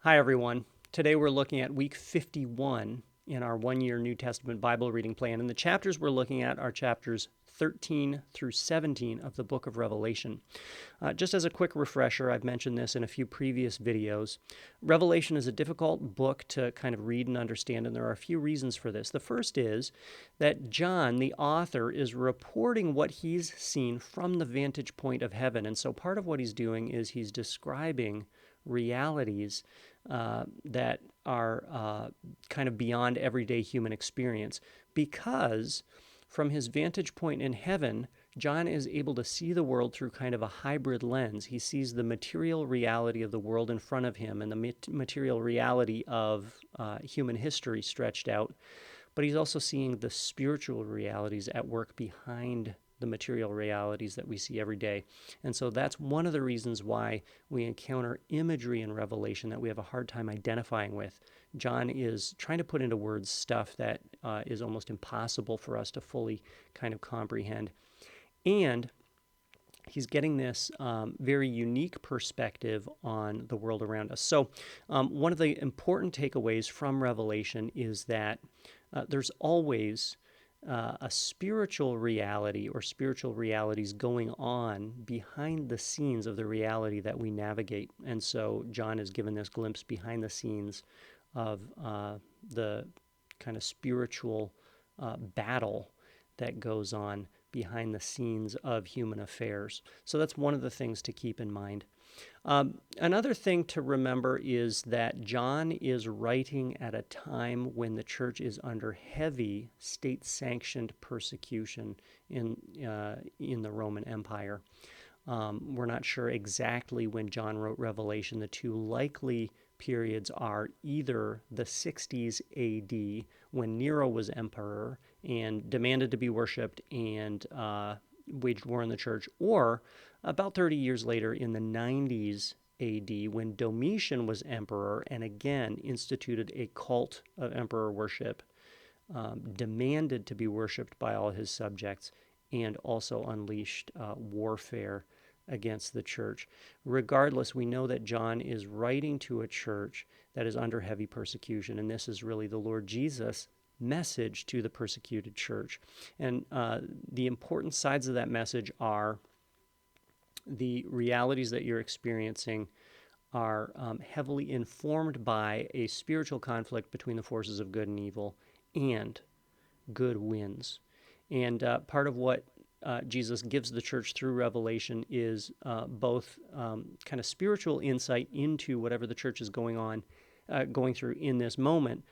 Hi, everyone. Today we're looking at week 51 in our one-year New Testament Bible reading plan. And the chapters we're looking at are chapters 13 through 17 of the book of Revelation. Just as a quick refresher, I've mentioned this in a few previous videos. Revelation is a difficult book to kind of read and understand, and there are a few reasons for this. The first is that John, the author, is reporting what he's seen from the vantage point of heaven. And so part of what he's doing is he's describing realities that are kind of beyond everyday human experience, because from his vantage point in heaven, John is able to see the world through kind of a hybrid lens. He sees the material reality of the world in front of him and the material reality of human history stretched out, but he's also seeing the spiritual realities at work behind the material realities that we see every day. And so that's one of the reasons why we encounter imagery in Revelation that we have a hard time identifying with. John is trying to put into words stuff that is almost impossible for us to fully kind of comprehend. And he's getting this very unique perspective on the world around us. So one of the important takeaways from Revelation is that there's always a spiritual reality or spiritual realities going on behind the scenes of the reality that we navigate. And so John is given this glimpse behind the scenes of the kind of spiritual battle that goes on behind the scenes of human affairs. So that's one of the things to keep in mind. Another thing to remember is that John is writing at a time when the church is under heavy state-sanctioned persecution in the Roman Empire. We're not sure exactly when John wrote Revelation. The two likely periods are either the 60s AD, when Nero was emperor and demanded to be worshipped and waged war in the church, or about 30 years later in the 90s AD, when Domitian was emperor and again instituted a cult of emperor worship, demanded to be worshipped by all his subjects, and also unleashed warfare against the church. Regardless, we know that John is writing to a church that is under heavy persecution, and this is really the Lord Jesus' message to the persecuted church. And the important sides of that message are the realities that you're experiencing are heavily informed by a spiritual conflict between the forces of good and evil, and good wins. And part of what Jesus gives the church through Revelation is both kind of spiritual insight into whatever the church is going through in this moment,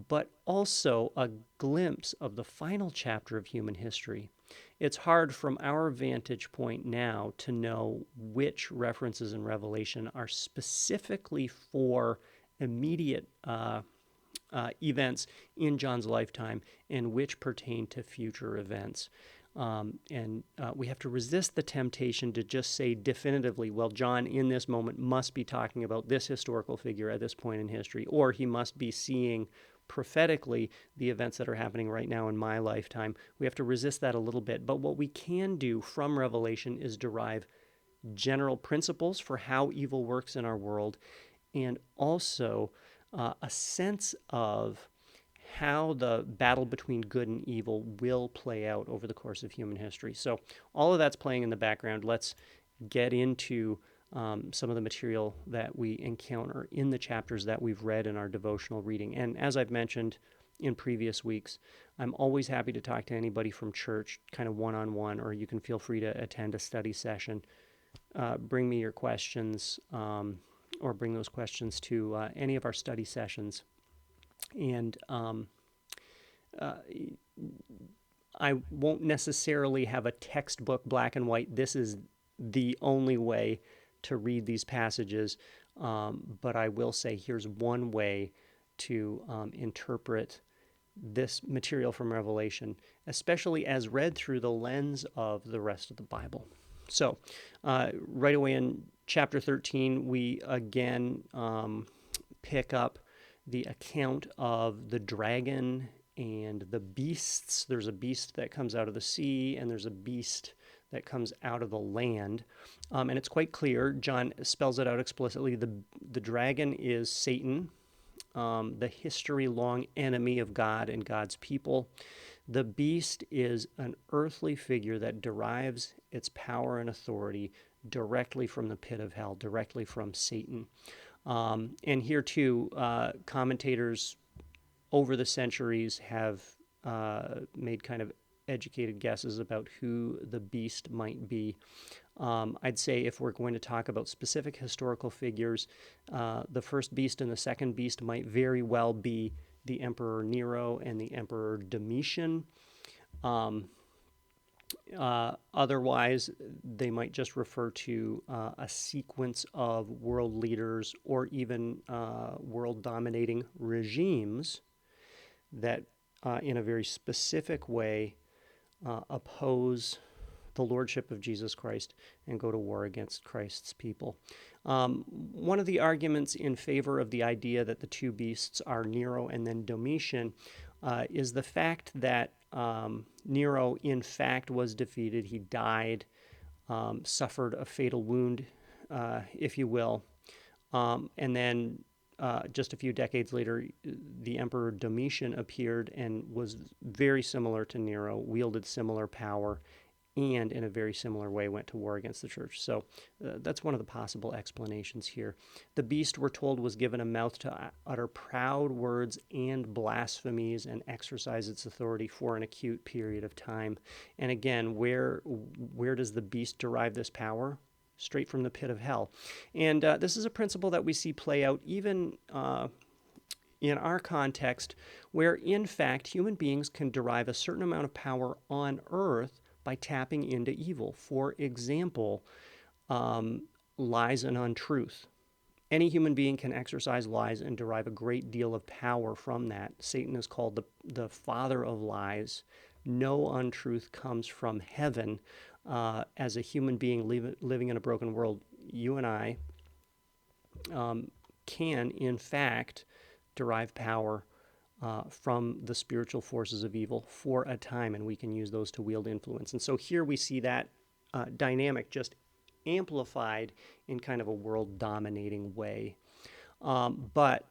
but also a glimpse of the final chapter of human history. It's hard from our vantage point now to know which references in Revelation are specifically for immediate events in John's lifetime and which pertain to future events. And we have to resist the temptation to just say definitively, well, John in this moment must be talking about this historical figure at this point in history, or he must be seeing prophetically the events that are happening right now in my lifetime. We have to resist that a little bit. But what we can do from Revelation is derive general principles for how evil works in our world, and also a sense of how the battle between good and evil will play out over the course of human history. So all of that's playing in the background. Let's get into some of the material that we encounter in the chapters that we've read in our devotional reading. And as I've mentioned in previous weeks, I'm always happy to talk to anybody from church, kind of one-on-one, or you can feel free to attend a study session. Bring me your questions, or bring those questions to any of our study sessions. And I won't necessarily have a textbook black and white, this is the only way to read these passages, but I will say here's one way to interpret this material from Revelation, especially as read through the lens of the rest of the Bible. So right away in chapter 13, we again pick up the account of the dragon and the beasts. There's a beast that comes out of the sea, and there's a beast that comes out of the land. And it's quite clear. John spells it out explicitly. The dragon is Satan, the history-long enemy of God and God's people. The beast is an earthly figure that derives its power and authority directly from the pit of hell, directly from Satan. And here, too, commentators over the centuries have made kind of educated guesses about who the beast might be. I'd say if we're going to talk about specific historical figures, the first beast and the second beast might very well be the Emperor Nero and the Emperor Domitian. Otherwise, they might just refer to a sequence of world leaders or even world-dominating regimes that, in a very specific way, oppose the lordship of Jesus Christ and go to war against Christ's people. One of the arguments in favor of the idea that the two beasts are Nero and then Domitian is the fact that Nero, in fact, was defeated. He died, suffered a fatal wound, if you will, and then just a few decades later, the Emperor Domitian appeared and was very similar to Nero, wielded similar power, and in a very similar way went to war against the church. So that's one of the possible explanations here. The beast, we're told, was given a mouth to utter proud words and blasphemies and exercise its authority for an acute period of time. And again, where does the beast derive this power? Straight from the pit of hell. And this is a principle that we see play out even in our context, where in fact human beings can derive a certain amount of power on earth by tapping into evil. For example, lies and untruth. Any human being can exercise lies and derive a great deal of power from that. Satan is called the father of lies. No untruth comes from heaven. As a human being living in a broken world, you and I can, in fact, derive power from the spiritual forces of evil for a time, and we can use those to wield influence. And so here we see that dynamic just amplified in kind of a world-dominating way. But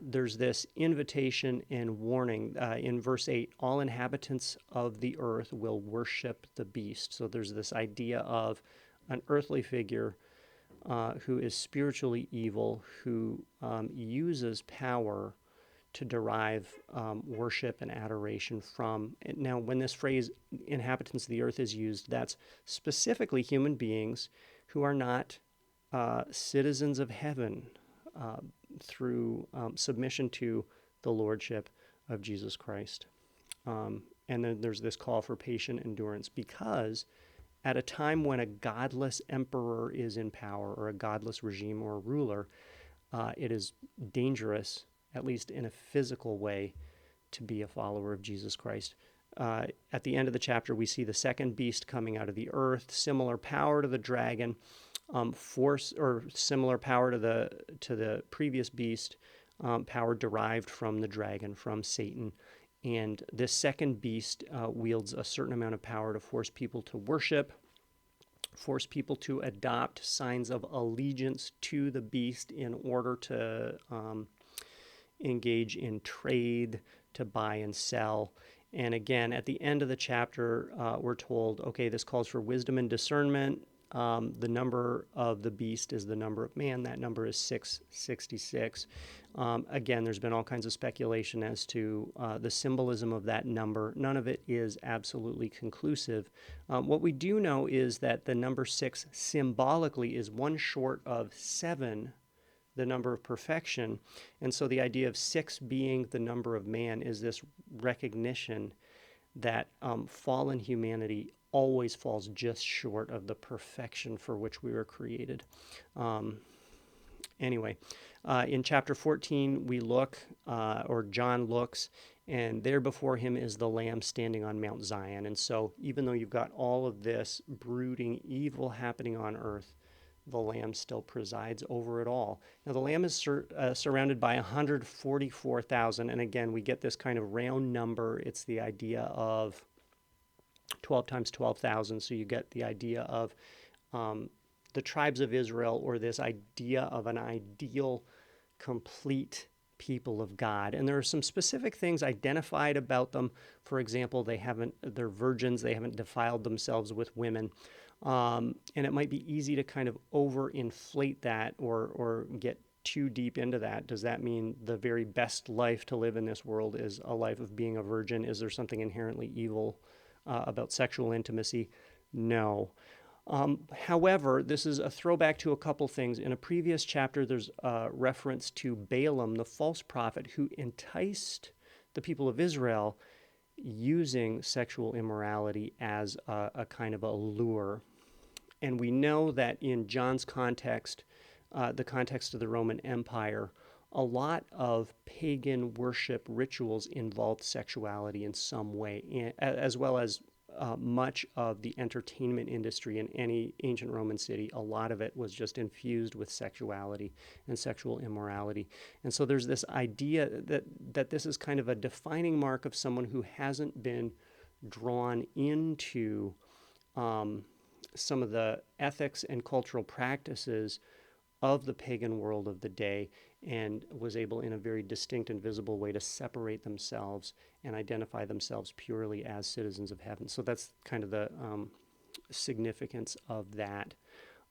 there's this invitation and warning in verse 8, all inhabitants of the earth will worship the beast. So there's this idea of an earthly figure who is spiritually evil, who uses power to derive worship and adoration from. Now, when this phrase, inhabitants of the earth, is used, that's specifically human beings who are not citizens of heaven through submission to the lordship of Jesus Christ. And then there's this call for patient endurance, because at a time when a godless emperor is in power, or a godless regime or a ruler, it is dangerous, at least in a physical way, to be a follower of Jesus Christ. At the end of the chapter, we see the second beast coming out of the earth, similar power to the dragon, force or similar power to the previous beast, power derived from the dragon, from Satan. And this second beast wields a certain amount of power to force people to worship, force people to adopt signs of allegiance to the beast in order to engage in trade, to buy and sell. And again, at the end of the chapter, we're told, okay, this calls for wisdom and discernment. The number of the beast is the number of man. That number is 666. Again, there's been all kinds of speculation as to the symbolism of that number. None of it is absolutely conclusive. What we do know is that the number 6 symbolically is one short of 7, the number of perfection. And so the idea of 6 being the number of man is this recognition that fallen humanity always falls just short of the perfection for which we were created. Anyway, in chapter 14, we look, or John looks, and there before him is the Lamb standing on Mount Zion. And so even though you've got all of this brooding evil happening on earth, the Lamb still presides over it all. Now, the Lamb is surrounded by 144,000, and again, we get this kind of round number. It's the idea of 12 times 12,000. So you get the idea of the tribes of Israel, or this idea of an ideal, complete people of God. And there are some specific things identified about them. For example, they're virgins, they haven't defiled themselves with women. And it might be easy to kind of overinflate that or get too deep into that. Does that mean the very best life to live in this world is a life of being a virgin? Is there something inherently evil about sexual intimacy? No. However, this is a throwback to a couple things. In a previous chapter, there's a reference to Balaam, the false prophet, who enticed the people of Israel using sexual immorality as a kind of a lure. And we know that in John's context, the context of the Roman Empire, a lot of pagan worship rituals involved sexuality in some way, as well as much of the entertainment industry in any ancient Roman city. A lot of it was just infused with sexuality and sexual immorality. And so there's this idea that this is kind of a defining mark of someone who hasn't been drawn into some of the ethics and cultural practices of the pagan world of the day, and was able in a very distinct and visible way to separate themselves and identify themselves purely as citizens of heaven. So that's kind of the significance of that,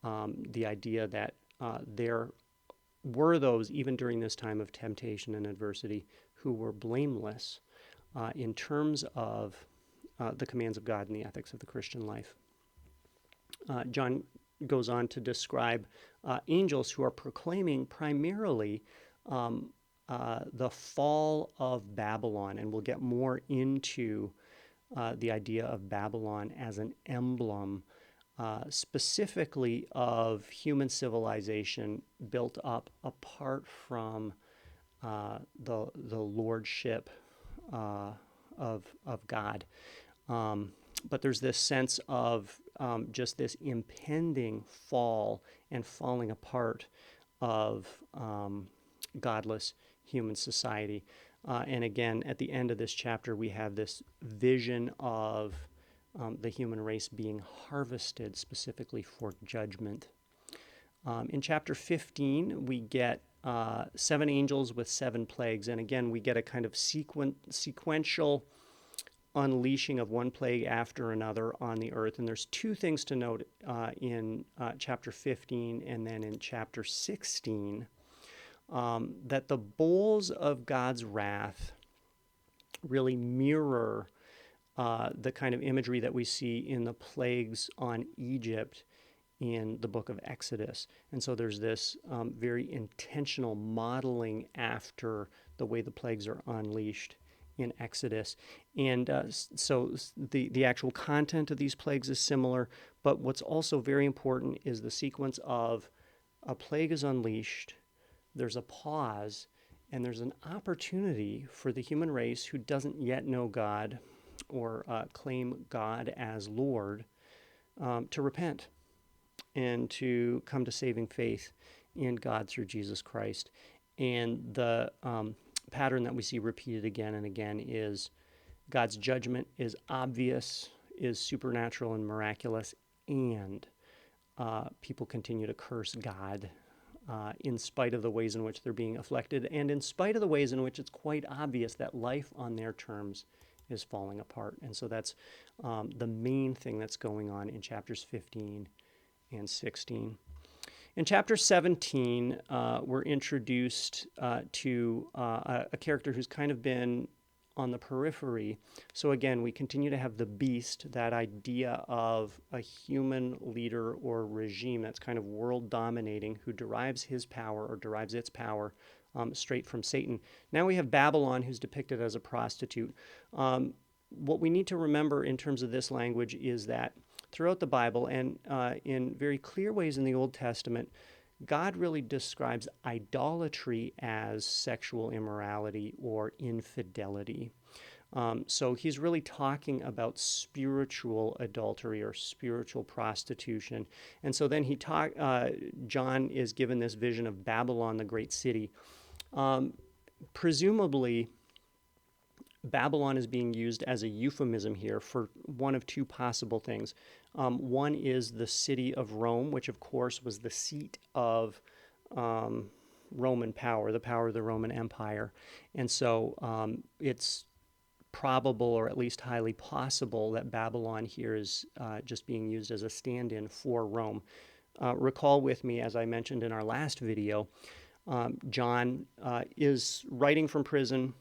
the idea that there were those, even during this time of temptation and adversity, who were blameless in terms of the commands of God and the ethics of the Christian life. John goes on to describe angels who are proclaiming primarily the fall of Babylon, and we'll get more into the idea of Babylon as an emblem, specifically of human civilization built up apart from the lordship of God. But there's this sense of just this impending fall and falling apart of godless human society. And again, at the end of this chapter, we have this vision of the human race being harvested specifically for judgment. In chapter 15, we get 7 angels with 7 plagues. And again, we get a kind of sequential unleashing of one plague after another on the earth. And there's 2 things to note in chapter 15 and then in chapter 16, that the bowls of God's wrath really mirror the kind of imagery that we see in the plagues on Egypt in the book of Exodus. And so there's this very intentional modeling after the way the plagues are unleashed in Exodus. And so the actual content of these plagues is similar, but what's also very important is the sequence of a plague is unleashed, there's a pause, and there's an opportunity for the human race who doesn't yet know God or claim God as Lord to repent and to come to saving faith in God through Jesus Christ. And the pattern that we see repeated again and again is God's judgment is obvious, is supernatural and miraculous, and people continue to curse God in spite of the ways in which they're being afflicted, and in spite of the ways in which it's quite obvious that life on their terms is falling apart. And so that's the main thing that's going on in chapters 15 and 16. In chapter 17, we're introduced to a character who's kind of been on the periphery. So again, we continue to have the beast, that idea of a human leader or regime that's kind of world dominating, who derives his power or derives its power straight from Satan. Now we have Babylon, who's depicted as a prostitute. What we need to remember in terms of this language is that throughout the Bible and in very clear ways in the Old Testament, God really describes idolatry as sexual immorality or infidelity. So he's really talking about spiritual adultery or spiritual prostitution. And so then John is given this vision of Babylon, the great city. Presumably, Babylon is being used as a euphemism here for one of two possible things. One is the city of Rome, which of course was the seat of Roman power, the power of the Roman Empire. And so it's probable, or at least highly possible, that Babylon here is just being used as a stand-in for Rome. Recall with me, as I mentioned in our last video, John is writing from prison.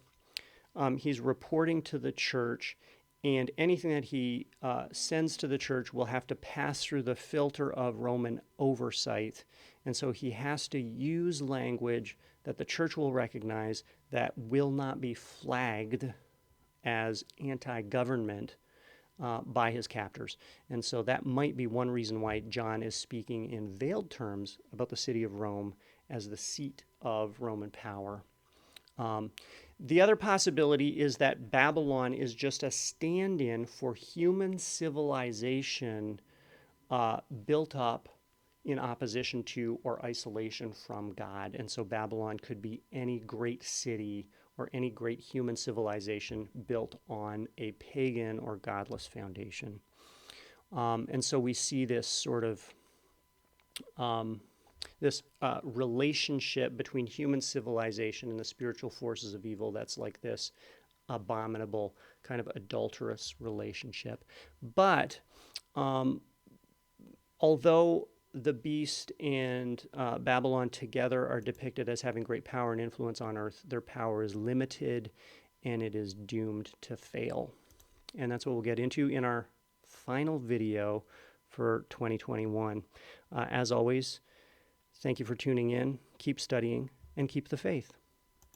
He's reporting to the church, and anything that he sends to the church will have to pass through the filter of Roman oversight. And so he has to use language that the church will recognize that will not be flagged as anti-government by his captors. And so that might be one reason why John is speaking in veiled terms about the city of Rome as the seat of Roman power. The other possibility is that Babylon is just a stand-in for human civilization built up in opposition to or isolation from God. And so Babylon could be any great city or any great human civilization built on a pagan or godless foundation. And so we see this sort of relationship between human civilization and the spiritual forces of evil that's like this abominable, kind of adulterous relationship. But although the beast and Babylon together are depicted as having great power and influence on earth, their power is limited and it is doomed to fail. And that's what we'll get into in our final video for 2021. As always, thank you for tuning in. Keep studying and keep the faith.